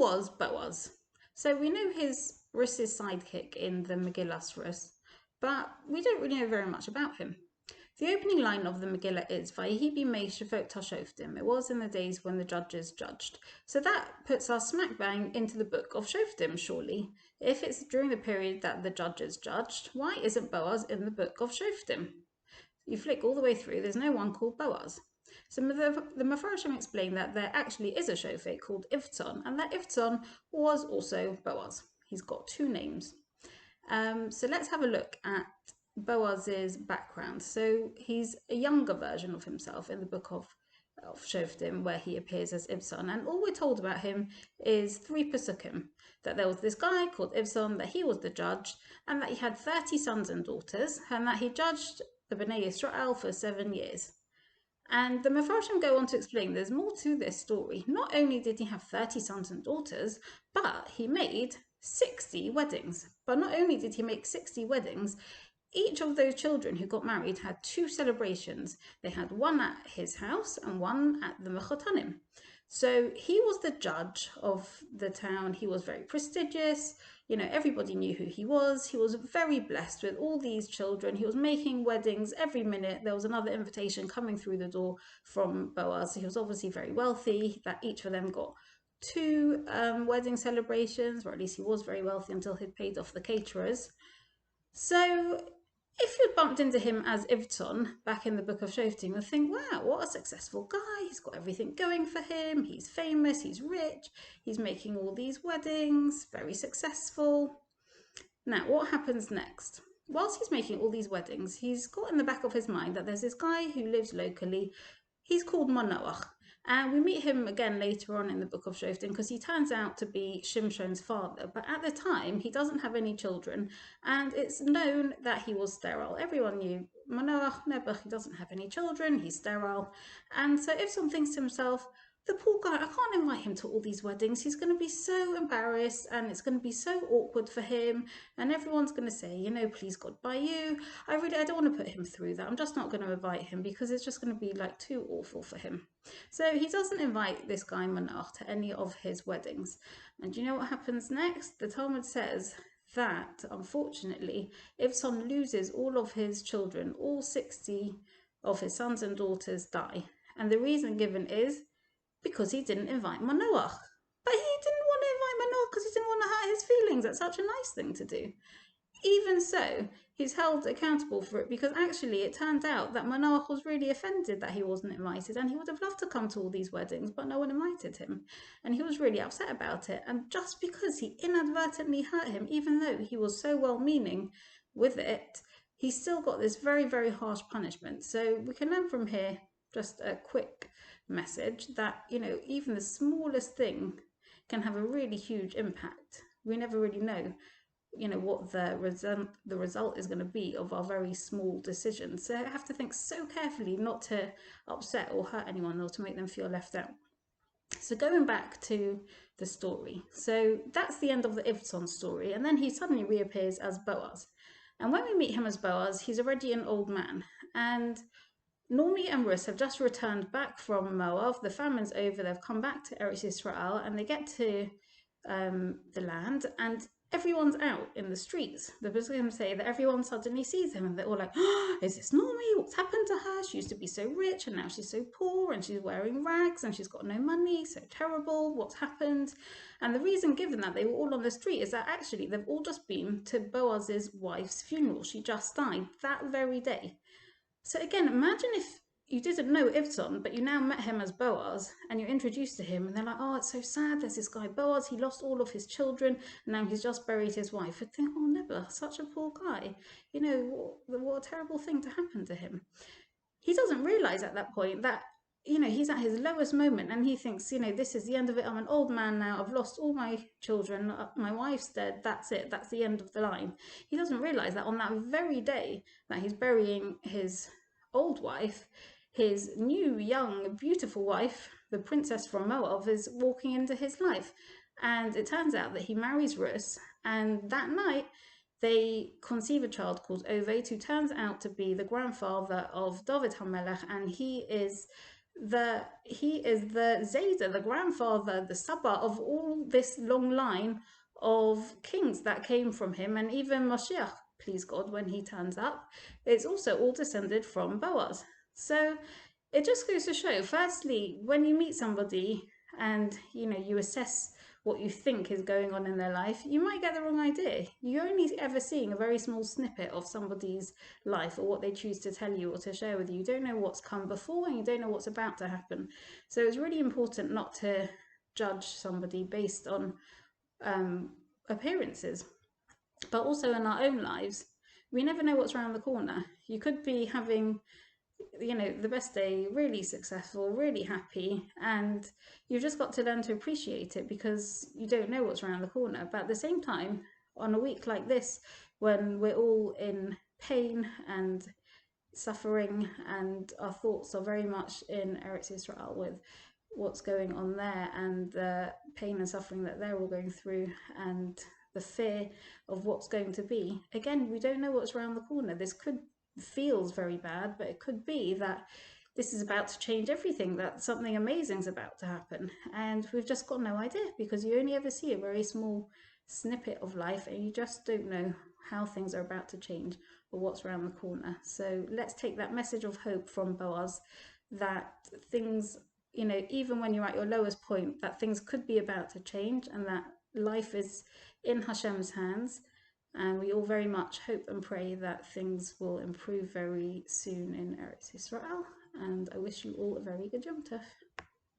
was Boaz? So we know his Russ's sidekick in the Megillas Rus, but we don't really know very much about him. The opening line of the Megillah is Vayihi bimei shafot hashoftim. It was in the days when the judges judged. So that puts us smack bang into the book of Shoftim, surely. If it's during the period that the judges judged, why isn't Boaz in the book of Shoftim? You flick all the way through, there's no one called Boaz. So the Mefarshim explain that there actually is a shofet called Ivtzon, and that Ivtzon was also Boaz. He's got two names. So let's have a look at Boaz's background. So he's a younger version of himself in the book of Shoftim, where he appears as Ibzan, and all we're told about him is 3 Pesukim, that there was this guy called Ibzan, that he was the judge, and that he had 30 sons and daughters, and that he judged the Bnei Yisrael for 7 years. And the Mefarshim go on to explain there's more to this story. Not only did he have 30 sons and daughters, but he made 60 weddings. But not only did he make 60 weddings, each of those children who got married had 2 celebrations. They had one at his house and one at the Mechotanim. So he was the judge of the town. He was very prestigious. You know, everybody knew who he was. He was very blessed with all these children. He was making weddings every minute. There was another invitation coming through the door from Boaz. He was obviously very wealthy, that each of them got 2 wedding celebrations, or at least he was very wealthy until he'd paid off the caterers. So if you'd bumped into him as Ivton back in the book of Shoftim, you'd think, wow, what a successful guy. He's got everything going for him. He's famous, he's rich, he's making all these weddings, very successful. Now, what happens next? Whilst he's making all these weddings, he's got in the back of his mind that there's this guy who lives locally. He's called Manoach. And we meet him again later on in the book of Shoftim because he turns out to be Shimshon's father. But at the time, he doesn't have any children. And it's known that he was sterile. Everyone knew Manoach, Nebuch, he doesn't have any children. He's sterile. And so if someone thinks to himself, the poor guy, I can't invite him to all these weddings. He's going to be so embarrassed and it's going to be so awkward for him. And everyone's going to say, you know, please God, by you. I don't want to put him through that. I'm just not going to invite him because it's just going to be like too awful for him. So he doesn't invite this guy Manoach to any of his weddings. And you know what happens next? The Talmud says that, unfortunately, Ibzan loses all of his children. All 60 of his sons and daughters die. And the reason given is because he didn't invite Manoach. But he didn't want to invite Manoach because he didn't want to hurt his feelings. That's such a nice thing to do. Even so, he's held accountable for it because actually it turned out that Manoach was really offended that he wasn't invited, and he would have loved to come to all these weddings, but no one invited him. And he was really upset about it. And just because he inadvertently hurt him, even though he was so well-meaning with it, he still got this very, very harsh punishment. So we can learn from here just a quick message that, you know, even the smallest thing can have a really huge impact. We never really know, you know, what the result is going to be of our very small decisions. So I have to think so carefully not to upset or hurt anyone or to make them feel left out. So going back to the story, so that's the end of the Ivton story, and then he suddenly reappears as Boaz. And when we meet him as Boaz, he's already an old man, and Naomi and Rus have just returned back from Moab. The famine's over, they've come back to Eretz Yisrael, and they get to the land, and everyone's out in the streets. The Pesukim say that everyone suddenly sees him, and they're all like, oh, is this Naomi? What's happened to her? She used to be so rich, and now she's so poor, and she's wearing rags, and she's got no money, so terrible, what's happened? And the reason given that they were all on the street is that actually they've all just been to Boaz's wife's funeral. She just died that very day. So again, imagine if you didn't know Ivton, but you now met him as Boaz, and you're introduced to him, and they're like, oh, it's so sad, there's this guy Boaz, he lost all of his children, and now he's just buried his wife. I'd think, oh, never, such a poor guy. You know, what a terrible thing to happen to him. He doesn't realise at that point that, you know, he's at his lowest moment, and he thinks, you know, this is the end of it, I'm an old man now, I've lost all my children, my wife's dead, that's it, that's the end of the line. He doesn't realise that on that very day that he's burying his old wife, his new, young, beautiful wife, the princess from Moab, is walking into his life. And it turns out that he marries Rus, and that night they conceive a child called Oved, who turns out to be the grandfather of David HaMelech, and he is he is the Zayda, the grandfather, the Saba of all this long line of kings that came from him, and even Moshiach, please God, when he turns up, it's also all descended from Boaz. So it just goes to show, firstly, when you meet somebody and you assess what you think is going on in their life, you might get the wrong idea. You're only ever seeing a very small snippet of somebody's life or what they choose to tell you or to share with you. You don't know what's come before and you don't know what's about to happen. So it's really important not to judge somebody based on appearances, but also in our own lives. We never know what's around the corner. You could be having the best day, really successful, really happy, and you've just got to learn to appreciate it because you don't know what's around the corner. But at the same time, on a week like this, when we're all in pain and suffering and our thoughts are very much in Eretz Israel with what's going on there and the pain and suffering that they're all going through and the fear of what's going to be. Again, we don't know what's around the corner. This could feels very bad, but it could be that this is about to change everything, that something amazing is about to happen. And we've just got no idea because you only ever see a very small snippet of life and you just don't know how things are about to change or what's around the corner. So let's take that message of hope from Boaz that things, even when you're at your lowest point, that things could be about to change and that life is in Hashem's hands. And we all very much hope and pray that things will improve very soon in Eretz Israel. And I wish you all a very good Yom Tov.